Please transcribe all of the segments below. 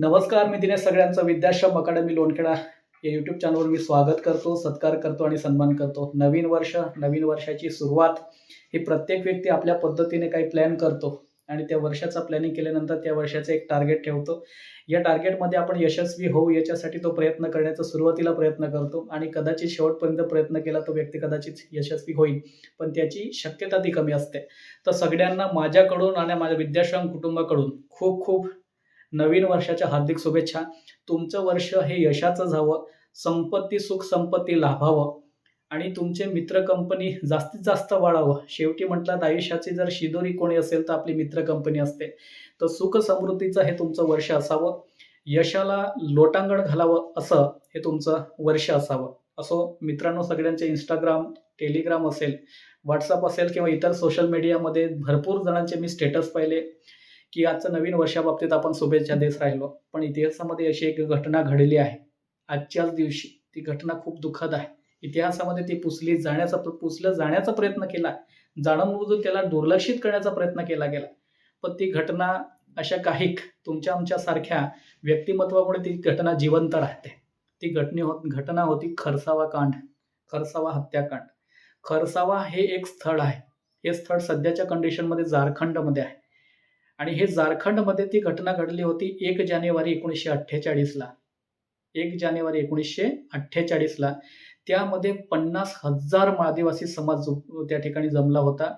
नमस्कार, मी दिनेश सगळ्यांचं विद्याश्रम अकॅडमी लोणखेडा या यूट्यूब चॅनलवर मी स्वागत करतो, सत्कार करतो आणि सन्मान करतो. नवीन वर्ष, नवीन वर्षाची सुरुवात ही प्रत्येक व्यक्ती आपल्या पद्धतीने काही प्लॅन करतो आणि त्या वर्षाचा प्लॅनिंग केल्यानंतर त्या वर्षाचं एक टार्गेट ठेवतो. या टार्गेटमध्ये आपण यशस्वी होऊ याच्यासाठी तो प्रयत्न करण्याचा सुरुवातीला प्रयत्न करतो आणि कदाचित शेवटपर्यंत प्रयत्न केला तो व्यक्ती कदाचित यशस्वी होईल, पण त्याची शक्यता ती कमी असते. तर सगळ्यांना माझ्याकडून आणि माझ्या विद्याश्रम कुटुंबाकडून खूप खूप नवीन वर्षाच्या हार्दिक शुभेच्छा. तुमचं वर्ष हे यशाचं जावं, संपत्ती, सुख संपत्ती लाभावं आणि तुमचे मित्र कंपनी जास्तीत जास्त वाढावं. शेवटी म्हटलं आयुष्याची जर शिदोरी कोणी असेल तर आपली मित्र कंपनी असते. तर सुख समृद्धीचं हे तुमचं वर्ष असावं, यशाला लोटांगण घालावं असं हे तुमचं वर्ष असावं. असो मित्रांनो, सगळ्यांचे इंस्टाग्राम, टेलिग्राम असेल, व्हॉट्सअप असेल किंवा इतर सोशल मीडियामध्ये भरपूर जणांचे मी स्टेटस पाहिले की आजचं नवीन वर्षाबाबतीत आपण शुभेच्छा देत राहिलो. पण इतिहासामध्ये अशी एक घटना घडली आहे आजच्याच दिवशी. ती घटना खूप दुःखद आहे. इतिहासामध्ये ती पुसलं जाण्याचा प्रयत्न केला, जाणून-बुजून त्याला दुर्लक्षित करण्याचा प्रयत्न केला गेला. पण ती घटना अशा काही तुमच्या आमच्यासारख्या व्यक्तिमत्वामुळे ती घटना जिवंत राहते. ती घटना होती खरसावा कांड, खरसावा हत्याकांड. खरसावा हे एक स्थळ आहे. हे स्थळ सध्याच्या कंडिशनमध्ये झारखंडमध्ये आहे आणि हे झारखंडमध्ये ती घटना घडली होती 1 जानेवारी 1948ला. 1 जानेवारी 1948ला त्यामध्ये 50,000 आदिवासी समाज त्या ठिकाणी जमला होता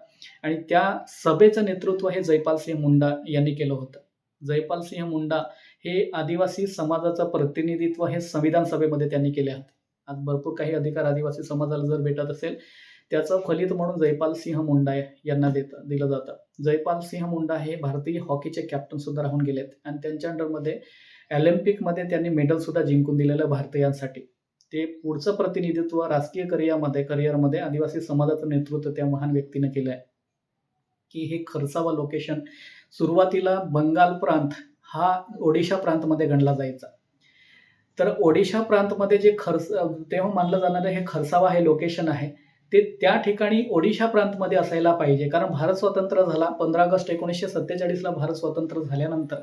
आणि त्या सभेचं नेतृत्व हे जयपालसिंह मुंडा यांनी केलं होतं. जयपालसिंह मुंडा हे आदिवासी समाजाचं प्रतिनिधित्व हे संविधान सभेमध्ये त्यांनी केले होते. आज भरपूर काही अधिकार आदिवासी समाजाला जर भेटत असेल त्याचं फलित म्हणून जयपालसिंह मुंडा यांना दिलं जातं. जयपालसिंह मुंडा हे भारतीय हॉकीचे कॅप्टन सुद्धा राहून गेलेत आणि त्यांच्या अंडरमध्ये ऑलिम्पिकमध्ये त्यांनी मेडल सुद्धा जिंकून दिलेलं भारतीयांसाठी. ते पुढचं प्रतिनिधित्व राजकीय करिअरमध्ये आदिवासी समाजाचं नेतृत्व त्या महान व्यक्तीनं केलं आहे. की हे खरसावा लोकेशन सुरुवातीला बंगाल प्रांत हा ओडिशा प्रांतमध्ये गणला जायचा. तर ओडिशा प्रांतमध्ये जे तेव्हा मानलं जाणारं हे खरसावा हे लोकेशन आहे ते त्या ठिकाणी ओडिशा प्रांतमध्ये असायला पाहिजे. कारण भारत स्वतंत्र झाला 15 ऑगस्ट 1947ला. भारत स्वतंत्र झाल्यानंतर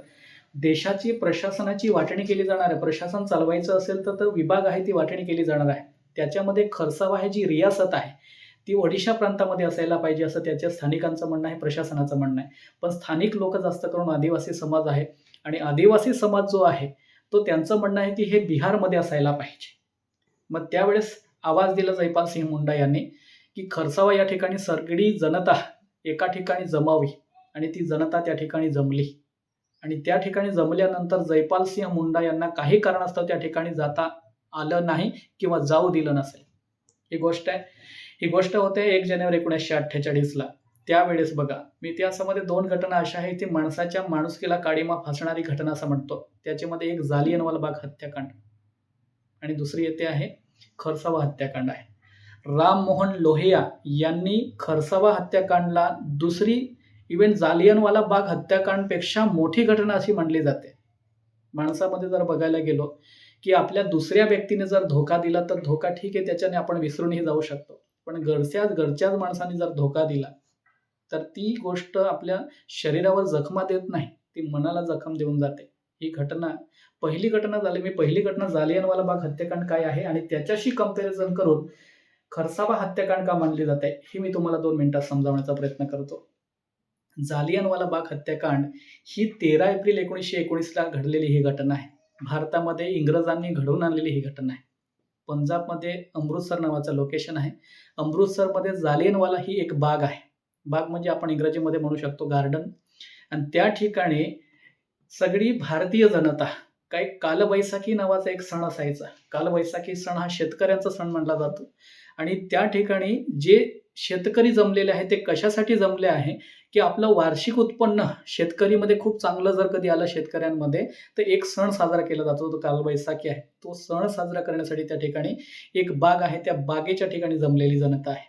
देशाची प्रशासनाची वाटणी केली जाणार आहे. प्रशासन चालवायचं असेल तर विभाग आहे ती वाटणी केली जाणार आहे. त्याच्यामध्ये खरसावा ही जी रियासत आहे ती ओडिशा प्रांतामध्ये असायला पाहिजे असं त्याच्या स्थानिकांचं म्हणणं आहे, प्रशासनाचं म्हणणं आहे. पण स्थानिक लोक जास्त करून आदिवासी समाज आहे आणि आदिवासी समाज जो आहे तो त्यांचं म्हणणं आहे की हे बिहारमध्ये असायला पाहिजे. मग त्यावेळेस आवाज दिला जयपालसिंह मुंडा यांनी की खरसावा या ठिकाणी सगळी जनता एका ठिकाणी जमावी आणि ती जनता त्या ठिकाणी जमली आणि त्या ठिकाणी जमल्यानंतर जयपालसिंह मुंडा यांना काही कारणास्तव त्या ठिकाणी जाता आलं नाही किंवा जाऊ दिलं नसेल. ही गोष्ट होते 1 जानेवारी 1948ला. त्यावेळेस बघा, मी इतिहासामध्ये 2 घटना अशा आहेत ती माणसाच्या माणुसकीला काळीमा फासणारी घटना असं म्हणतो. त्याच्यामध्ये एक जालियनवाला बाग हत्याकांड आणि दुसरी येते आहे खरसावा हत्याकांड आहे. राममोहन लोहिया यांनी खरसावा हत्याकांडला दुसरी इव्हन जालियनवाला बाग हत्याकांडपेक्षा मोठी घटना अशी मानली जाते. माणसामध्ये जर बघायला गेलो की आपल्या दुसऱ्या व्यक्तीने जर धोका दिला तर धोका ठीक आहे, त्याच्याने आपण विसरूनही जाऊ शकतो. पण घरच्याच माणसाने जर धोका दिला तर ती गोष्ट आपल्या शरीरावर जखमा देत नाही, ती मनाला जखम देऊन जाते. ही घटना पहिली घटना जालियनवाला बाग हत्याकांड काय आहे आणि त्याच्याशी कंपॅरिझन करून खरसावा हत्याकांड का मानले जाते हे मी तुम्हाला 2 मिनिटात समजावण्याचा प्रयत्न करतो. जालियनवाला बाग हत्याकांड ही 13 एप्रिल 1919ला घडलेली ही घटना आहे. भारतामध्ये इंग्रजांनी घडवून आणलेली ही घटना आहे. पंजाबमध्ये अमृतसर नावाचं लोकेशन आहे. अमृतसरमध्ये जालियनवाला ही एक बाग आहे. बाग म्हणजे आपण इंग्रजीमध्ये म्हणू शकतो गार्डन. आणि त्या ठिकाणी सगळी भारतीय जनता, काही कालबैसाखी नावाचा एक सण असायचा. कालबैसाखी सण हा शेतकऱ्यांचा सण मानला जातो आणि त्या ठिकाणी जे शेतकरी जमलेले आहे ते कशासाठी जमले आहे की आपलं वार्षिक उत्पन्न शेतकरीमध्ये खूप चांगलं जर कधी आलं शेतकऱ्यांमध्ये तर एक सण साजरा केला जातो, तो कालबैसाखी आहे. तो सण साजरा करण्यासाठी त्या ठिकाणी एक बाग आहे, त्या बागेच्या ठिकाणी जमलेली जनता आहे.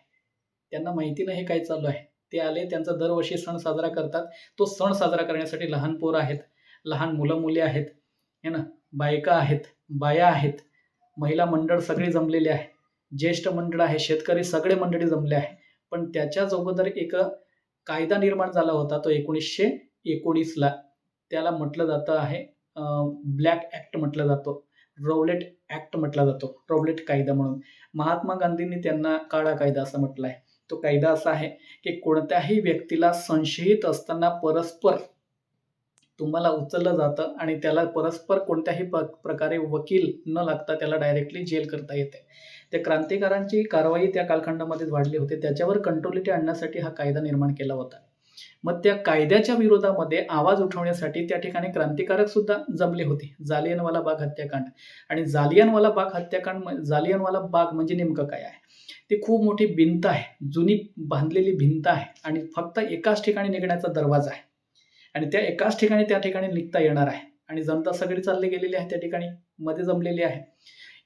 त्यांना माहिती नाही काय चालू आहे. ते आले, त्यांचा दरवर्षी सण साजरा करतात. तो सण साजरा करण्यासाठी लहान पोरं आहेत, लहान मुलं मुली आहेत, है ना, बायका आहेत, बाया आहेत, महिला मंडळ सगळे जमलेले आहे, ज्येष्ठ मंडळ आहे, शेतकरी सगळे मंडळी जमले आहे. पण त्याच्याच अगोदर एक कायदा निर्माण झाला होता तो 1919ला. त्याला म्हटलं जातं आहे ब्लॅक ॲक्ट म्हटलं जातो, रौलेट ॲक्ट म्हटला जातो, रौलेट कायदा म्हणून. महात्मा गांधींनी त्यांना काळा कायदा असं म्हटलं आहे. तो कायदा असा आहे की कोणत्याही व्यक्तीला संशयित असताना परस्पर तुम्हाला उचललं जातं आणि त्याला परस्पर कोणत्याही प्रकारे वकील न लागता त्याला डायरेक्टली जेल करता येते. त्या क्रांतिकारांची कारवाई त्या कालखंडामध्ये वाढली होती. त्याच्यावर कंट्रोलिटी आणण्यासाठी हा कायदा निर्माण केला होता. मग त्या कायद्याच्या विरोधामध्ये आवाज उठवण्यासाठी त्या ठिकाणी क्रांतिकारक सुद्धा जमले होते. जालियनवाला बाग हत्याकांड. आणि जालियनवाला बाग म्हणजे नेमकं काय आहे? ती खूप मोठी भिंत आहे, जुनी बांधलेली भिंत आहे आणि फक्त एकाच ठिकाणी निघण्याचा दरवाजा आहे आणि त्या एकाच ठिकाणी त्या ठिकाणी निघता येणार आहे आणि जनता सगळी चालली गेलेली आहे, त्या ठिकाणी मध्ये जमलेली आहे.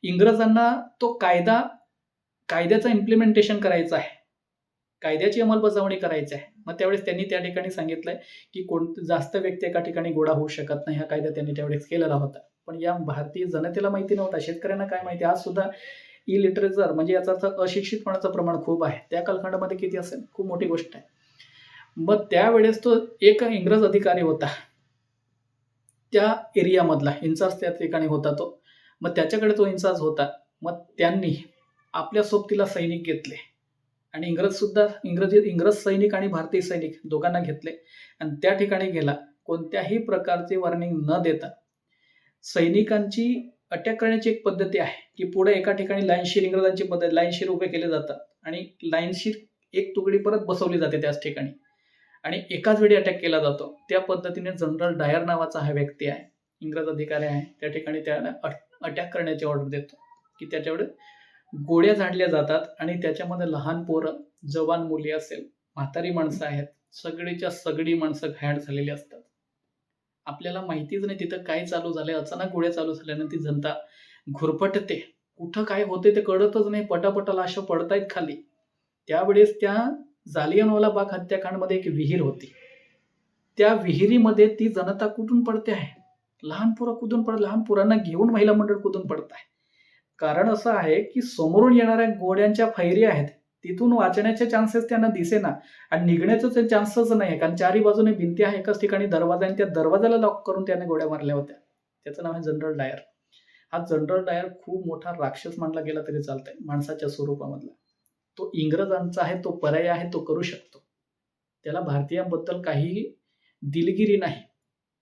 इंग्रजांना तो कायद्याचं इम्प्लिमेंटेशन करायचं आहे, कायद्याची अंमलबजावणी करायची आहे. मग त्यावेळेस त्यांनी त्या ठिकाणी सांगितलंय की जास्त व्यक्ती एका ठिकाणी गोळा होऊ शकत नाही. हा कायदा त्यांनी त्यावेळेस केलेला होता. पण या भारतीय जनतेला माहिती नव्हता, शेतकऱ्यांना काय माहिती. आज सुद्धा इलिटरेचर म्हणजे याचा अर्थ अशिक्षितपणाचं प्रमाण खूप आहे. त्या कालखंडामध्ये किती असेल, खूप मोठी गोष्ट आहे. मग त्यावेळेस तो एक इंग्रज अधिकारी होता त्या एरियामधला, इन्चार्ज त्या ठिकाणी होता तो. मग त्याच्याकडे तो इन्चार्ज होता. मग त्यांनी आपल्या सोबतीला सैनिक घेतले आणि इंग्रज सैनिक आणि भारतीय सैनिक दोघांना घेतले आणि त्या ठिकाणी गेला. कोणत्याही प्रकारचे वॉर्निंग न देता सैनिकांची अटॅक करण्याची एक पद्धती आहे की पुढे एका ठिकाणी लाईनशीर, इंग्रजांची पद्धत, लाईनशीर उभे केले जातात आणि लाईनशीर एक तुकडी परत बसवली जाते त्याच ठिकाणी आणि एकाच वेळी अटॅक केला जातो. त्या पद्धतीने जनरल डायर नावाचा हा व्यक्ती आहे, इंग्रज अधिकारी आहे, त्या ठिकाणी त्याला अटॅक करण्याची ऑर्डर देतो की त्याच्याकडे गोळ्या झाडल्या जातात आणि त्याच्यामध्ये लहान पोरं, जवान मुली असेल, म्हातारी माणसं आहेत, सगळीच्या सगळी माणसं घायल झालेली असतात. आपल्याला माहितीच नाही तिथं काय चालू झालंय. अचानक गोळ्या चालू झाल्यानं ती जनता घुरपटते. कुठं काय होते ते कळतच नाही. पटापटा लाशा पडतायत खाली. त्यावेळेस त्या जालियनवाला बाग हत्याकांडमध्ये एक विहीर होती. त्या विहिरीमध्ये ती जनता कुठून पडते आहे? लहान पोरं कुठून पडत, लहान पोरांना घेऊन महिला मंडळ कुठून पडत आहे? कारण असं आहे की समोरून येणाऱ्या गोळ्यांच्या फैरी आहेत, तिथून वाचण्याचे चान्सेस त्यांना दिसेना आणि निघण्याचं चान्सच नाही, कारण चारी बाजूने भिंती आहे, एकाच ठिकाणी दरवाजा आणि त्या दरवाजाला लॉक करून त्याने गोळ्या मारल्या होत्या. त्याचं नाव आहे जनरल डायर. हा जनरल डायर खूप मोठा राक्षस मानला गेला तरी चालतंय, माणसाच्या स्वरूपामधला. तो इंग्रजांचा आहे, तो पर्याय आहे, तो करू शकतो. त्याला भारतीयांबद्दल काहीही दिलगिरी नाही.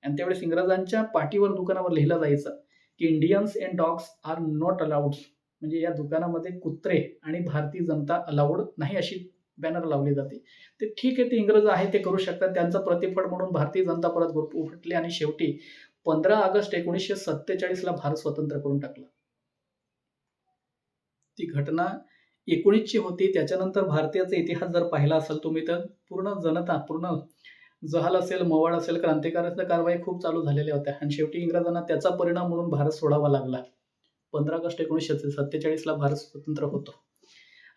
आणि त्यावेळेस इंग्रजांच्या पाठीवर, दुकानावर लिहिलं जायचं की Indians and dogs are not allowed, म्हणजे या दुकानामध्ये कुत्रे आणि भारतीय जनता अलाउड नाही अशी बॅनर लावली जाते. ते ठीक आहे, ते इंग्रज आहे, ते करू शकतात. त्यांचं प्रतिफळ म्हणून भारतीय जनता परत उठली आणि शेवटी 15 ऑगस्ट 1947 ला भारत स्वतंत्र करून टाकला. ती घटना 19ची होती. त्याच्यानंतर भारतीयाचा इतिहास जर पाहिला असेल तुम्ही तर पूर्ण जनता, पूर्ण जहाल असेल, मवाळ असेल, क्रांतिकारकांच्या कारवाई खूप चालू झालेल्या होत्या आणि शेवटी इंग्रजांना त्याचा परिणाम म्हणून भारत सोडावा लागला. 15 ऑगस्ट 1947 ला भारत स्वतंत्र होतो.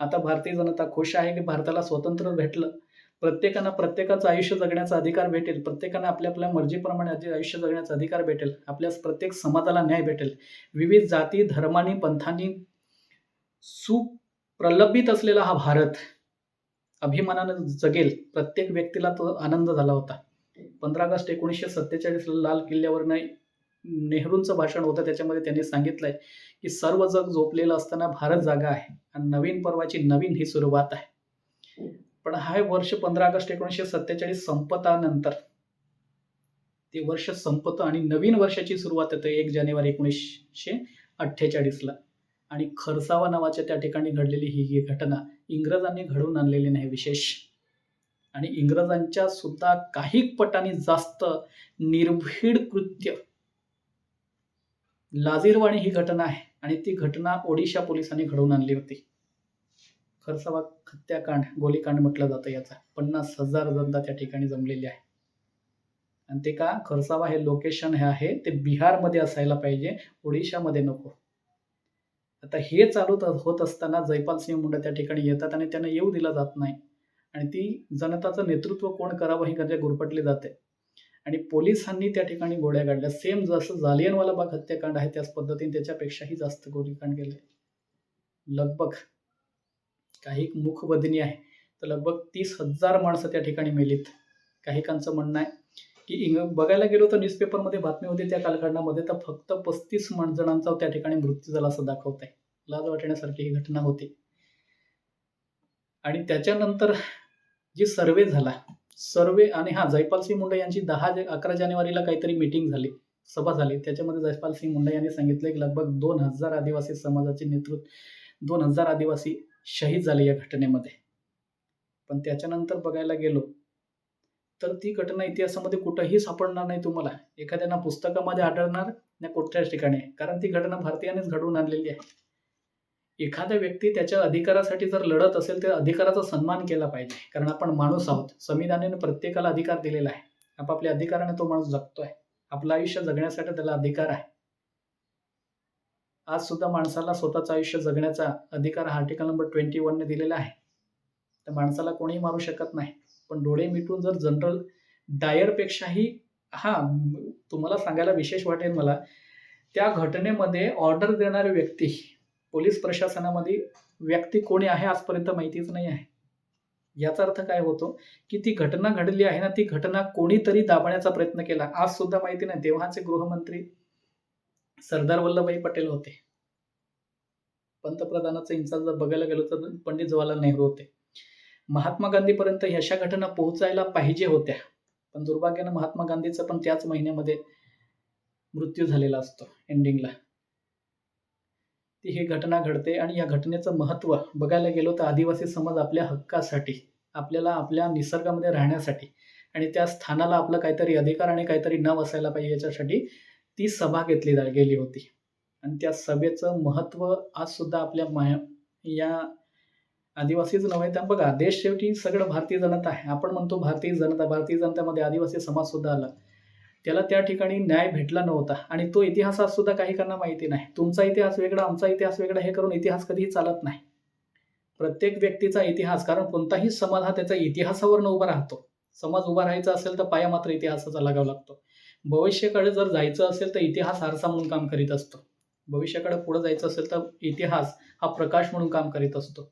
आता भारतीय जनता खुश आहे की भारताला स्वातंत्र्य भेटलं. प्रत्येकानं प्रत्येकाचं आयुष्य जगण्याचा अधिकार भेटेल. प्रत्येकानं आपल्या आपल्या मर्जीप्रमाणे आयुष्य जगण्याचा अधिकार भेटेल. आपल्या प्रत्येक समाजाला न्याय भेटेल. विविध जाती, धर्मांनी, पंथांनी सुप्रलंबित असलेला हा भारत अभिमानानं जगेल. प्रत्येक व्यक्तीला तो आनंद झाला होता. 15 ऑगस्ट 1947 ला लाल किल्ल्यावर नेहरूंचं भाषण होतं. त्याच्यामध्ये त्यांनी सांगितलंय की सर्व जग झोपलेलं असताना भारत जागा आहे आणि नवीन पर्वाची नवीन ही सुरुवात आहे. पण हा वर्ष 15 ऑगस्ट 1947 संपतानंतर ते वर्ष संपतं आणि नवीन वर्षाची सुरुवात होते 1 जानेवारी 1948 ला. आणि खरसावा नावाच्या त्या ठिकाणी घडलेली ही घटना इंग्रजांनी घडवून आणलेली नाही विशेष, आणि इंग्रजांच्या सुद्धा काही पटांनी जास्त निर्भीड कृत्य, लाजिरवाणी ही घटना आहे आणि ती घटना ओडिशा पोलिसांनी घडवून आणली होती. खरसावा हत्याकांड, गोलीकांड म्हटलं जातं याचा. 50,000 जनता त्या ठिकाणी जमलेली आहे. आणि ते का, खरसावा हे लोकेशन हे आहे ते बिहारमध्ये असायला पाहिजे, ओडिशामध्ये नको. आता हे चालू होत असताना जयपाल सिंह मुंडा त्या ठिकाणी येतात आणि त्यांना येऊ दिला जात नाही आणि ती जनताचं नेतृत्व कोण करावं ही कधी गुरफटली जाते आणि पोलिसांनी त्या ठिकाणी गोळ्या काढल्या. सेम जसं जालियनवाला बाग हत्याकांड आहे त्याच पद्धतीने त्याच्यापेक्षाही जास्त गोळीकांड केले. लगभग काही मुखबधिनी आहे तर लगभग 30,000 माणसं त्या ठिकाणी मेलीत. काहीकांचं म्हणणं आहे की बघायला गेलो तर न्यूजपेपरमध्ये बातमी होती त्या कालखंडामध्ये, तर फक्त 35 जणांचा त्या ठिकाणी मृत्यू झाला असं दाखवत आहे. लाज वाटण्यासारखी ही घटना होती. आणि त्याच्यानंतर जी सर्वे झाला, सर्वे आणि जयपाल सिंग मुंडे यांची 11 जानेवारीला काहीतरी मीटिंग झाली, सभा झाली. त्याच्यामध्ये जयपाल सिंग मुंडे यांनी सांगितलं की लगभग 2000 आदिवासी समाजाचे 2000 आदिवासी शहीद झाले या घटनेमध्ये. पण त्याच्यानंतर बघायला गेलो तर ती घटना इतिहासामध्ये कुठेही सापडणार नाही तुम्हाला. एखाद्या पुस्तकामध्ये आढळणार ना कुठल्याच ठिकाणी, कारण ती घटना भारतीयांनीच घडवून आणलेली आहे. एखादा व्यक्ती त्याच्या अधिकारासाठी जर लढत असेल तर अधिकाराचा सन्मान केला पाहिजे, कारण आपण माणूस आहोत. संविधानाने प्रत्येकाला अधिकार दिलेला आहे. आपापल्या अधिकाराने तो माणूस जगतोय. आपलं आयुष्य जगण्यासाठी त्याला अधिकार आहे. आज सुद्धा माणसाला स्वतःचं आयुष्य जगण्याचा अधिकार आर्टिकल नंबर 21 ने दिलेला आहे. तर माणसाला कोणीही मारू शकत नाही. पण डोळे मिटून जर जनरल डायरपेक्षाही तुम्हाला सांगायला विशेष वाटेल मला, त्या घटनेमध्ये ऑर्डर देणारी व्यक्ती पोलीस प्रशासनामध्ये व्यक्ती कोणी आहे आजपर्यंत माहितीच नाही आहे. याचा अर्थ काय होतो की ती घटना घडली आहे ना, ती घटना कोणीतरी दाबण्याचा प्रयत्न केला. आज सुद्धा माहिती नाही. तेव्हाचे गृहमंत्री सरदार वल्लभभाई पटेल होते. पंतप्रधानाचा इन्चार्ज जर बघायला गेलो तर पंडित जवाहरलाल नेहरू होते. महात्मा गांधीपर्यंत अशा घटना पोहोचायला पाहिजे होत्या, पण दुर्भाग्यानं महात्मा गांधीचा पण त्याच महिन्यामध्ये मृत्यू झालेला असतो एंडिंगला. ही घटना घडते आणि या घटनेचं महत्त्व बघायला गेलो तर आदिवासी समाज आपल्या हक्कासाठी, आपल्याला आपल्या निसर्गामध्ये राहण्यासाठी आणि त्या स्थानाला आपलं काहीतरी अधिकार आणि काहीतरी नाव असायला पाहिजे याच्यासाठी ती सभा घेतली गेली होती. आणि त्या सभेचं महत्त्व आज सुद्धा आपल्या या आदिवासीच नव्हे तर बघा, देश शेवटी सगळं भारतीय जनता आहे. आपण म्हणतो भारतीय जनतामध्ये आदिवासी समाज सुद्धा आला. त्याला त्या ठिकाणी न्याय भेटला नव्हता आणि तो इतिहास सुद्धा काही काहींना माहिती नाही. तुमचा इतिहास वेगळा, आमचा इतिहास वेगळा हे करून इतिहास कधीही चालत नाही. प्रत्येक व्यक्तीचा इतिहास, कारण कोणताही समाज हा त्याच्या इतिहासावरनं उभा राहतो. समाज उभा राहायचा असेल तर पाया मात्र इतिहासाचा लागावा लागतो. भविष्याकडे जर जायचं असेल तर इतिहास आरसा म्हणून काम करीत असतो. भविष्याकडे पुढे जायचं असेल तर इतिहास हा प्रकाश म्हणून काम करीत असतो.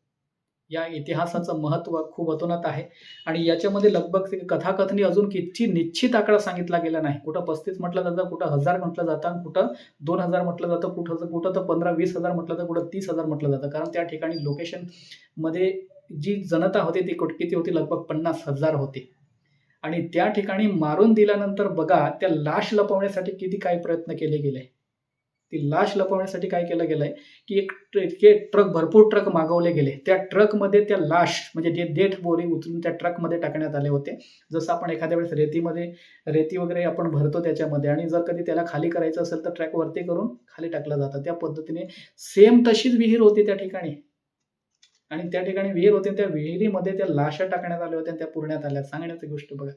या इतिहासाचं महत्त्व खूप अतोनात आहे आणि याच्यामध्ये लगभग कथाकथनी अजून किती निश्चित आकडा सांगितला गेला नाही. कुठं 35 म्हटलं जातं, कुठं 1000 म्हटलं जातं, कुठं 2000 म्हटलं जातं, कुठं तर 15-20 हजार म्हटलं जातं, कुठं 30 हजार म्हटलं जातं. कारण त्या ठिकाणी लोकेशनमध्ये जी जनता होती ती किती होती, लगभग 50,000 होती. आणि त्या ठिकाणी मारून दिल्यानंतर बघा त्या लाश लपवण्यासाठी किती काय प्रयत्न केले गेले. ती लाश लपवण्यासाठी काय केलं गेलंय की एक ट्रक, भरपूर ट्रक मागवले गेले. त्या ट्रकमध्ये त्या लाश म्हणजे जे डेड बॉडी उचलून त्या ट्रकमध्ये टाकण्यात आले होते. जसं आपण एखाद्या वेळेस रेती वगैरे आपण भरतो त्याच्यामध्ये, आणि जर कधी त्याला खाली करायचं असेल तर ट्रक वरती करून खाली टाकलं जातं. त्या पद्धतीने सेम तशीच विहीर होती त्या ठिकाणी, आणि त्या ठिकाणी विहीर होती, त्या विहिरीमध्ये त्या लाशा टाकण्यात आल्या होत्या, त्या पुरण्यात आल्या. सांगण्याची गोष्ट बघा.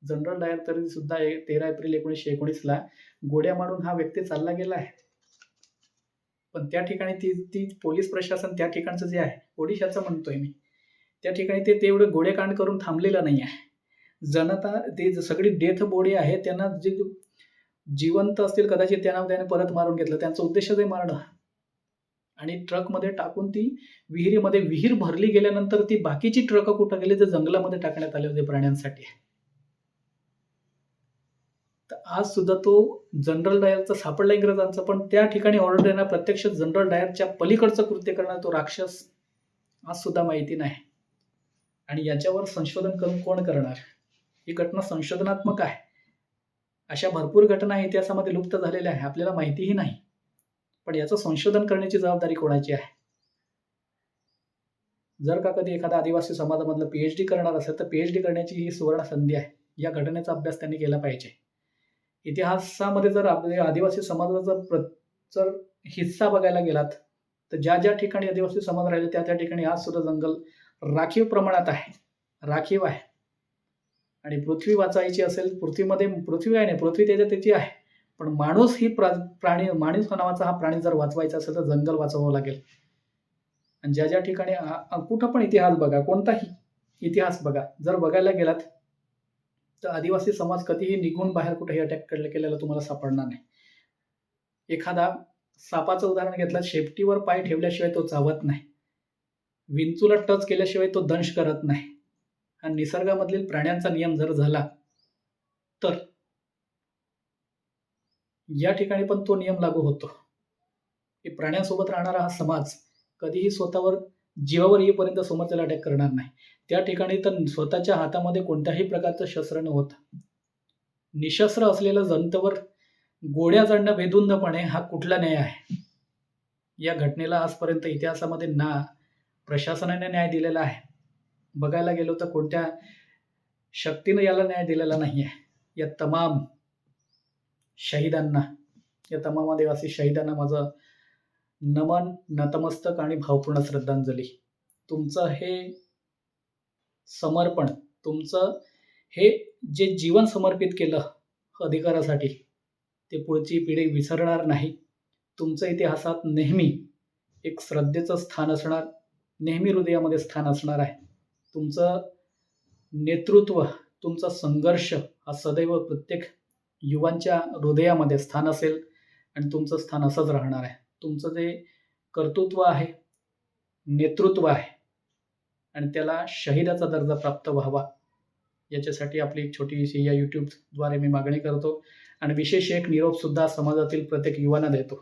जनरल डायर तरी सुद्धा 13 एप्रिल 1919ला गोड्या मारून हा व्यक्ती चालला गेला आहे. पण त्या ठिकाणी ती पोलीस प्रशासन त्या ठिकाणचं जे आहे, ओडिशाचं म्हणतोय मी, त्या ठिकाणी ते एवढं गोळेकांड करून थांबलेलं नाही आहे. जनता ते सगळी डेथ बॉडी आहे, त्यांना जे जिवंत असतील कदाचित त्यांना त्याने परत मारून घेतलं. त्यांचा उद्देशच आहे मारणं. आणि ट्रकमध्ये टाकून ती विहिरीमध्ये, विहीर भरली गेल्यानंतर ती बाकीची ट्रक कुठं गेली तर जंगलामध्ये टाकण्यात आले होते प्राण्यांसाठी. आज सुद्धा तो जनरल डायरचा सापडला इंग्रजांचा, पण त्या ठिकाणी ऑर्डर देणार प्रत्यक्ष जनरल डायरच्या पलीकडचं कृत्य करणार तो राक्षस आज सुद्धा माहिती नाही. आणि याच्यावर संशोधन करून कोण करणार? ही घटना संशोधनात्मक आहे. अशा भरपूर घटना इतिहासामध्ये लुप्त झालेल्या आहे, आपल्याला माहितीही नाही. पण याचं संशोधन करण्याची जबाबदारी कोणाची आहे? जर का कधी एखादा आदिवासी समाजामधलं PhD करणार असेल तर PhD करण्याची ही सुवर्ण संधी आहे. या घटनेचा अभ्यास त्यांनी केला पाहिजे. इतिहासामध्ये जर आदिवासी समाजाचा जर हिस्सा बघायला गेलात तर ज्या ठिकाणी आदिवासी समाज राहिले त्या ठिकाणी आज सुद्धा जंगल राखीव प्रमाणात आहे, राखीव आहे. आणि पृथ्वी वाचायची असेल, पृथ्वी आहे, पृथ्वी त्याची आहे, पण माणूस ही माणूस नावाचा हा प्राणी जर वाचवायचा असेल तर जंगल वाचवावं लागेल. आणि ज्या ठिकाणी कुठं पण इतिहास बघा, कोणताही इतिहास बघा, जर बघायला गेलात तर आदिवासी समाज कधीही निघून बाहेर कुठेही अटॅक केलेला तुम्हाला सापडणार नाही. एखादा सापाचं उदाहरण घेतलं, शेपटीवर पाय ठेवल्याशिवाय तो चावत नाही, विंचूला टच केल्याशिवाय तो दंश करत नाही. हा निसर्गामधील प्राण्यांचा नियम जर झाला तर या ठिकाणी पण तो नियम लागू होतो, की प्राण्यांसोबत राहणारा हा समाज कधीही स्वतःवर जीवावर येईपर्यंत समोरच्याला अटॅक करणार नाही. त्या ठिकाणी तर स्वतःच्या हातामध्ये कोणत्याही प्रकारचं शस्त्र न होता निशस्त्र असलेलं जंतवर गोळ्या जाळणं बेधुंदपणे हा कुठला न्याय आहे? या घटनेला आजपर्यंत इतिहासामध्ये ना प्रशासनाने न्याय दिलेला आहे, बघायला गेलो तर कोणत्या शक्तीनं याला न्याय दिलेला नाही आहे. या तमाम शहीदांना, या तमाम आदिवासी शहीदांना माझं नमन, नतमस्तक आणि भावपूर्ण श्रद्धांजली. तुमचं हे समर्पण, तुमचं हे जे जीवन समर्पित केलं अधिकारासाठी, ते पुढची पिढी विसरणार नाही. तुमचं इतिहासात नेहमी एक श्रद्धेचं स्थान असणार, नेहमी हृदयामध्ये स्थान असणार आहे. तुमचं नेतृत्व, तुमचा संघर्ष हा सदैव प्रत्येक युवांच्या हृदयामध्ये स्थान असेल आणि तुमचं स्थान असंच राहणार आहे. तुमचं जे कर्तृत्व आहे, नेतृत्व आहे आणि त्याला शहीदाचा दर्जा प्राप्त व्हावा, याच्यासाठी आपली एक छोटीशी या YouTubeद्वारे मी मागणी करतो आणि विशेष एक निरोपसुद्धा समाजातील प्रत्येक युवांना देतो,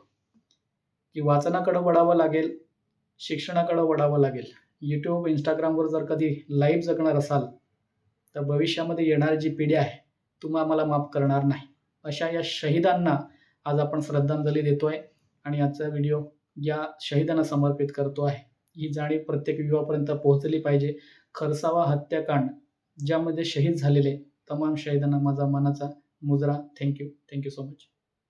की वाचनाकडे वळावं लागेल, शिक्षणाकडे वळावं लागेल. YouTube, Instagramवर जर कधी लाईव्ह जगणार असाल, तर भविष्यामध्ये येणारी जी पिढी आहे, तुम्ही आम्हाला माफ करणार नाही. अशा या शहीदांना आज आपण श्रद्धांजली देतोय आणि आजचा व्हिडिओ या शहीदांना समर्पित करतो आहे. ही जाणीव प्रत्येक युवापर्यंत पोहोचली पाहिजे. खरसावा हत्याकांड ज्यामध्ये शहीद झालेले तमाम शहीदांना माझा मानाचा मुजरा. Thank you so much.